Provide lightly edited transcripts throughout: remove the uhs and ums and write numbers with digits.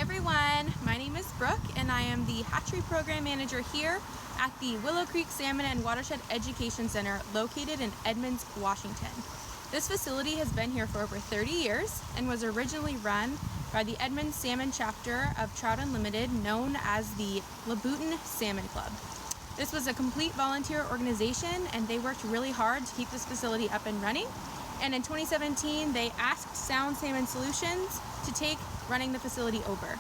everyone, my name is Brooke and I am the Hatchery Program Manager here at the Willow Creek Salmon and Watershed Education Center located in Edmonds, Washington. This facility has been here for over 30 years and was originally run by the Edmonds Salmon chapter of Trout Unlimited, known as the Louboutin Salmon Club. This was a complete volunteer organization and they worked really hard to keep this facility up and running. And in 2017, they asked Sound Salmon Solutions to take running the facility over.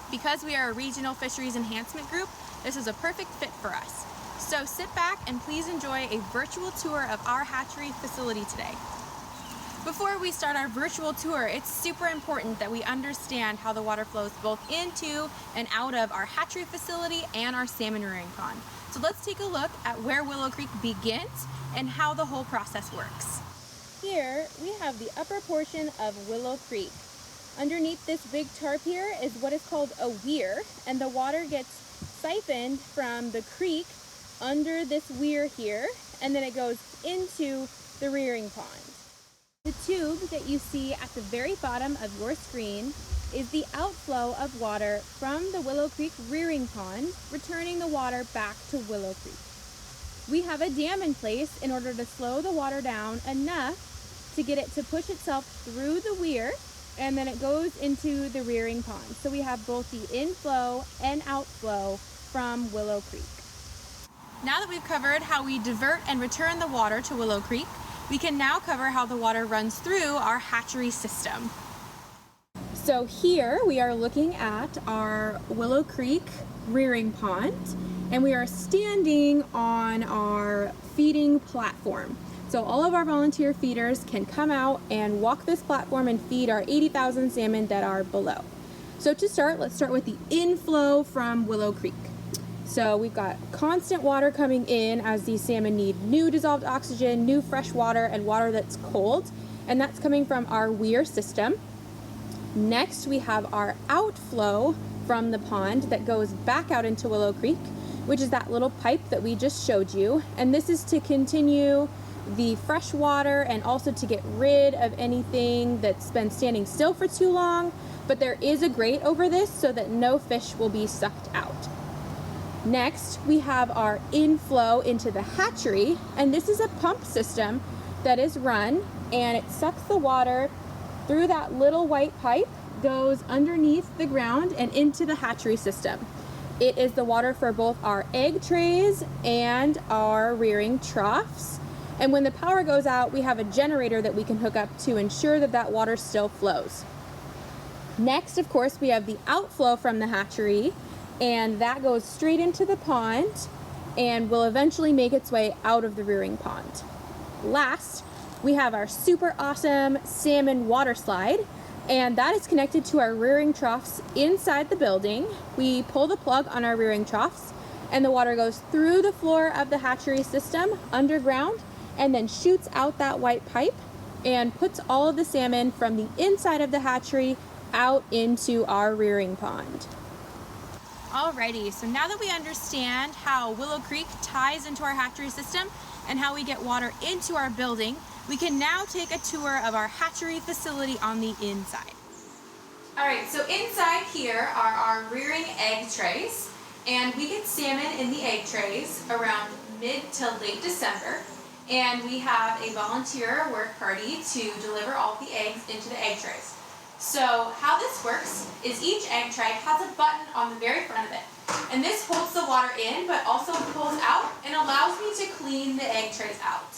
Because we are a regional fisheries enhancement group, this is a perfect fit for us. So sit back and please enjoy a virtual tour of our hatchery facility today. Before we start our virtual tour, it's super important that we understand how the water flows both into and out of our hatchery facility and our salmon rearing pond. So let's take a look at where Willow Creek begins and how the whole process works. Here we have the upper portion of Willow Creek. Underneath this big tarp here is what is called a weir, and the water gets siphoned from the creek under this weir here, and then it goes into the rearing pond. The tube that you see at the very bottom of your screen is the outflow of water from the Willow Creek rearing pond, returning the water back to Willow Creek. We have a dam in place in order to slow the water down enough to get it to push itself through the weir, and then it goes into the rearing pond. So we have both the inflow and outflow from Willow Creek. Now that we've covered how we divert and return the water to Willow Creek, we can now cover how the water runs through our hatchery system. So here we are looking at our Willow Creek rearing pond, and we are standing on our feeding platform. So all of our volunteer feeders can come out and walk this platform and feed our 80,000 salmon that are below. So to start, let's start with the inflow from Willow Creek. So we've got constant water coming in as these salmon need new dissolved oxygen, new fresh water, and water that's cold, and that's coming from our weir system. Next, we have our outflow from the pond that goes back out into Willow Creek, which is that little pipe that we just showed you, and this is to continue the fresh water and also to get rid of anything that's been standing still for too long, but there is a grate over this so that no fish will be sucked out. Next, we have our inflow into the hatchery, and this is a pump system that is run, and it sucks the water through that little white pipe, goes underneath the ground and into the hatchery system. It is the water for both our egg trays and our rearing troughs. And when the power goes out, we have a generator that we can hook up to ensure that that water still flows. Next, of course, we have the outflow from the hatchery, and that goes straight into the pond and will eventually make its way out of the rearing pond. Last, we have our super awesome salmon water slide, and that is connected to our rearing troughs inside the building. We pull the plug on our rearing troughs, and the water goes through the floor of the hatchery system underground and then shoots out that white pipe and puts all of the salmon from the inside of the hatchery out into our rearing pond. Alrighty, so now that we understand how Willow Creek ties into our hatchery system and how we get water into our building, we can now take a tour of our hatchery facility on the inside. Alright, so inside here are our rearing egg trays, and we get salmon in the egg trays around mid to late December. And we have a volunteer work party to deliver all the eggs into the egg trays. So how this works is each egg tray has a button on the very front of it. And this holds the water in, but also pulls out and allows me to clean the egg trays out.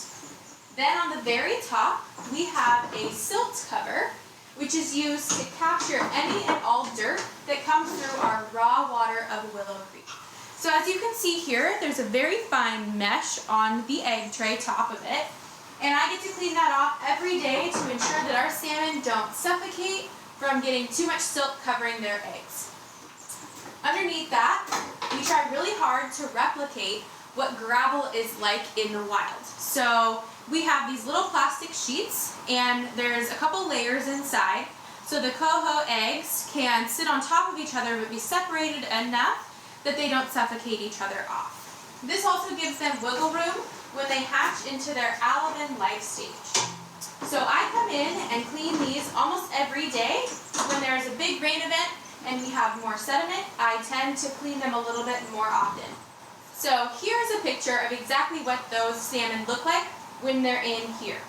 Then on the very top, we have a silt cover, which is used to capture any and all dirt that comes through our raw water of Willow Creek. So as you can see here, there's a very fine mesh on the egg tray top of it, and I get to clean that off every day to ensure that our salmon don't suffocate from getting too much silt covering their eggs. Underneath that, we try really hard to replicate what gravel is like in the wild. So we have these little plastic sheets, and there's a couple layers inside, so the coho eggs can sit on top of each other but be separated enough that they don't suffocate each other off. This also gives them wiggle room when they hatch into their alevin life stage. So I come in and clean these almost every day when there's a big rain event and we have more sediment, I tend to clean them a little bit more often. So here's a picture of exactly what those salmon look like when they're in here.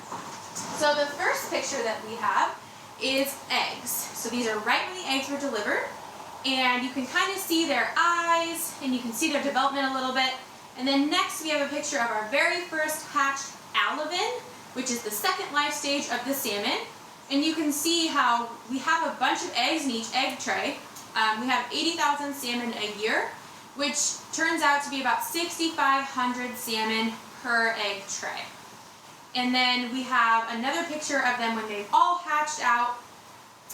So the first picture that we have is eggs. So these are right when the eggs were delivered, and you can kind of see their eyes and you can see their development a little bit. And then next we have a picture of our very first hatched alevin, which is the second life stage of the salmon. And you can see how we have a bunch of eggs in each egg tray. We have 80,000 salmon a year, which turns out to be about 6,500 salmon per egg tray. And then we have another picture of them when they've all hatched out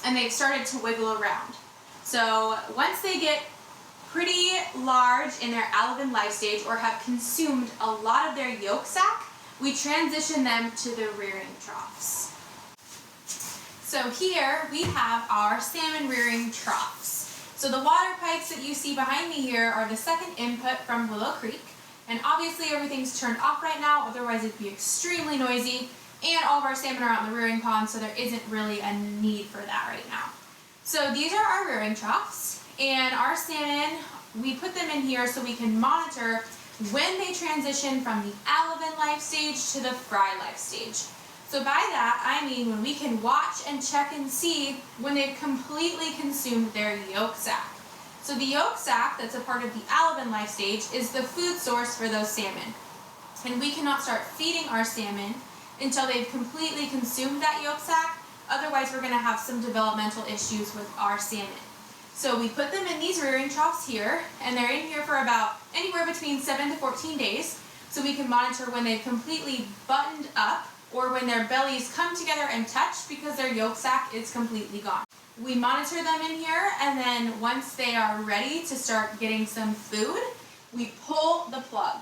and they've started to wiggle around. So once they get pretty large in their alevin life stage or have consumed a lot of their yolk sac, we transition them to the rearing troughs. So here we have our salmon rearing troughs. So the water pipes that you see behind me here are the second input from Willow Creek. And obviously everything's turned off right now, otherwise it'd be extremely noisy. And all of our salmon are out in the rearing pond, so there isn't really a need for that right now. So these are our rearing troughs, and our salmon, we put them in here so we can monitor when they transition from the alevin life stage to the fry life stage. So by that, I mean when we can watch and check and see when they've completely consumed their yolk sac. So the yolk sac, that's a part of the alevin life stage, is the food source for those salmon. And we cannot start feeding our salmon until they've completely consumed that yolk sac. Otherwise, we're going to have some developmental issues with our salmon. So we put them in these rearing troughs here, and they're in here for about anywhere between 7 to 14 days, so we can monitor when they've completely buttoned up or when their bellies come together and touch because their yolk sac is completely gone. We monitor them in here, and then once they are ready to start getting some food, we pull the plug.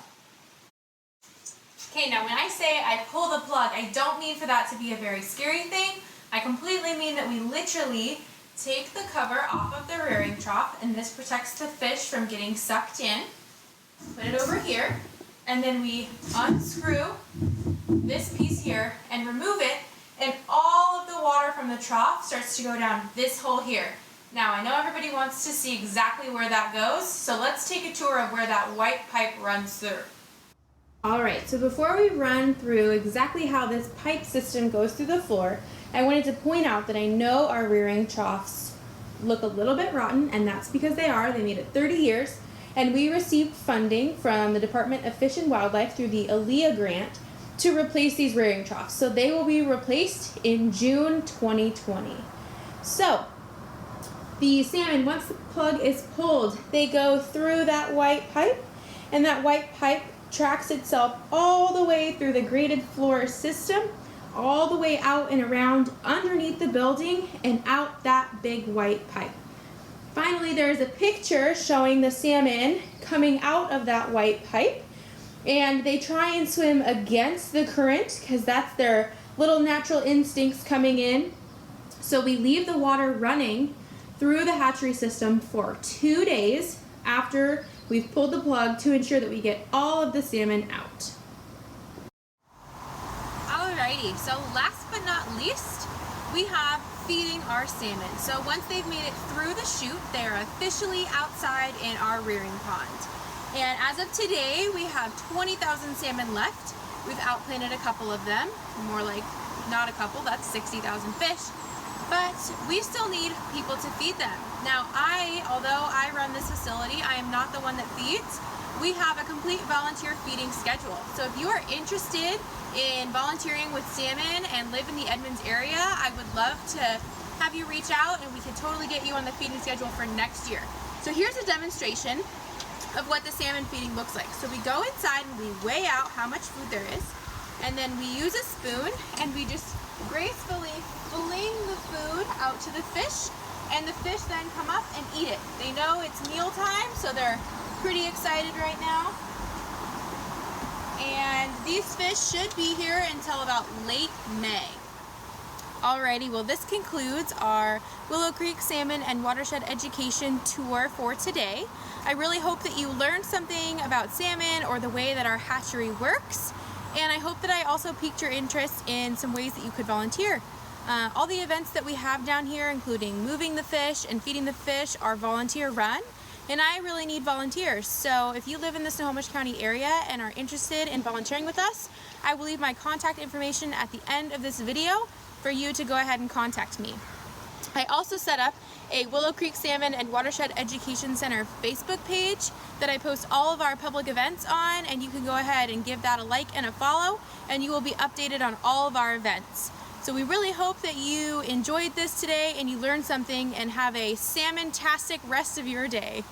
Okay, now when I say I pull the plug, I don't mean for that to be a very scary thing. I completely mean that we literally take the cover off of the rearing trough, and this protects the fish from getting sucked in. Put it over here, and then we unscrew this piece here and remove it, and all of the water from the trough starts to go down this hole here. Now I know everybody wants to see exactly where that goes, so let's take a tour of where that white pipe runs through. Alright, so before we run through exactly how this pipe system goes through the floor, I wanted to point out that I know our rearing troughs look a little bit rotten, and that's because they are. They made it 30 years, and we received funding from the Department of Fish and Wildlife through the ALEA grant to replace these rearing troughs. So they will be replaced in June 2020. So the salmon, once the plug is pulled, they go through that white pipe, and that white pipe tracks itself all the way through the graded floor system, all the way out and around underneath the building and out that big white pipe. Finally, there's a picture showing the salmon coming out of that white pipe, and they try and swim against the current because that's their little natural instincts coming in. So we leave the water running through the hatchery system for 2 days after we've pulled the plug to ensure that we get all of the salmon out. Alrighty, so last but not least, we have feeding our salmon. So once they've made it through the chute, they are officially outside in our rearing pond. And as of today, we have 20,000 salmon left. We've outplanted a couple of them, more like not a couple, that's 60,000 fish. But we still need people to feed them. Now although I run this facility, I am not the one that feeds. We have a complete volunteer feeding schedule. So if you are interested in volunteering with salmon and live in the Edmonds area, I would love to have you reach out and we can totally get you on the feeding schedule for next year. So here's a demonstration of what the salmon feeding looks like. So we go inside and we weigh out how much food there is, and then we use a spoon and we just gracefully fling the food out to the fish, and the fish then come up and eat it. They know it's meal time, so they're pretty excited right now. And these fish should be here until about late May. Alrighty, well this concludes our Willow Creek Salmon and Watershed Education Tour for today. I really hope that you learned something about salmon or the way that our hatchery works, and I hope that I also piqued your interest in some ways that you could volunteer. All the events that we have down here, including moving the fish and feeding the fish, are volunteer run, and I really need volunteers. So if you live in the Snohomish County area and are interested in volunteering with us, I will leave my contact information at the end of this video for you to go ahead and contact me. I also set up a Willow Creek Salmon and Watershed Education Center Facebook page that I post all of our public events on, and you can go ahead and give that a like and a follow, and you will be updated on all of our events. So we really hope that you enjoyed this today and you learned something, and have a salmon-tastic rest of your day.